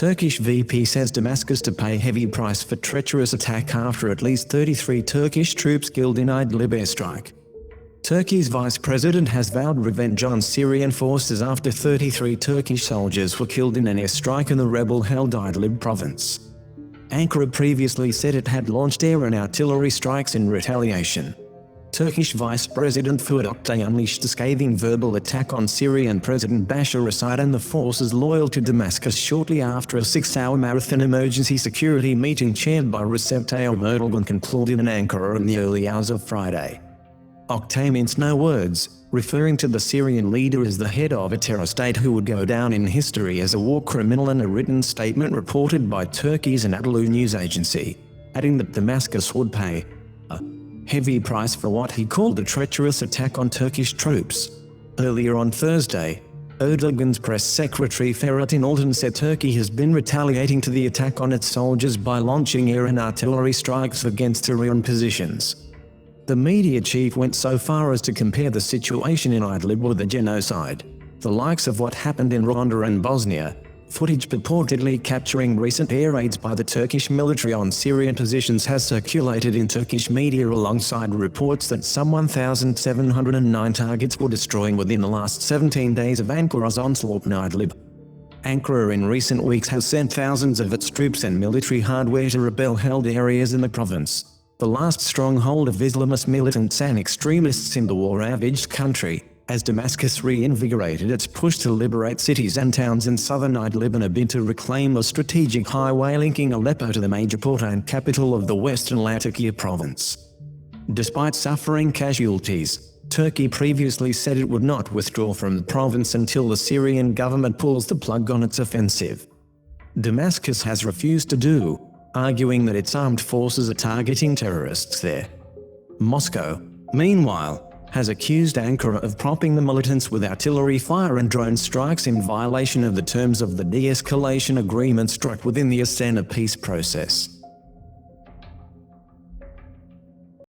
Turkish VP says Damascus to pay heavy price for treacherous attack after at least 33 Turkish troops killed in Idlib airstrike. Turkey's vice president has vowed revenge on Syrian forces after 33 Turkish soldiers were killed in an airstrike in the rebel-held Idlib province. Ankara previously said it had launched air and artillery strikes in retaliation. Turkish Vice President Fuat Oktay unleashed a scathing verbal attack on Syrian President Bashar Assad and the forces loyal to Damascus shortly after a 6-hour marathon emergency security meeting chaired by Recep Tayyip Erdogan concluded in Ankara in the early hours of Friday. Oktay minced no words, referring to the Syrian leader as the head of a terror state who would go down in history as a war criminal in a written statement reported by Turkey's Anadolu news agency, adding that Damascus would pay a heavy price for what he called a treacherous attack on Turkish troops. Earlier on Thursday, Erdogan's press secretary Feratin Altan said Turkey has been retaliating to the attack on its soldiers by launching air and artillery strikes against Syrian positions. The media chief went so far as to compare the situation in Idlib with a genocide, the likes of what happened in Rwanda and Bosnia. Footage purportedly capturing recent air raids by the Turkish military on Syrian positions has circulated in Turkish media alongside reports that some 1,709 targets were destroyed within the last 17 days of Ankara's onslaught in Idlib. Ankara in recent weeks has sent thousands of its troops and military hardware to rebel-held areas in the province, the last stronghold of Islamist militants and extremists in the war-ravaged country, as Damascus reinvigorated its push to liberate cities and towns in southern Idlib in a bid to reclaim a strategic highway linking Aleppo to the major port and capital of the western Latakia province. Despite suffering casualties, Turkey previously said it would not withdraw from the province until the Syrian government pulls the plug on its offensive. Damascus has refused to do, arguing that its armed forces are targeting terrorists there. Moscow, meanwhile, has accused Ankara of propping the militants with artillery fire and drone strikes in violation of the terms of the de-escalation agreement struck within the Astana peace process.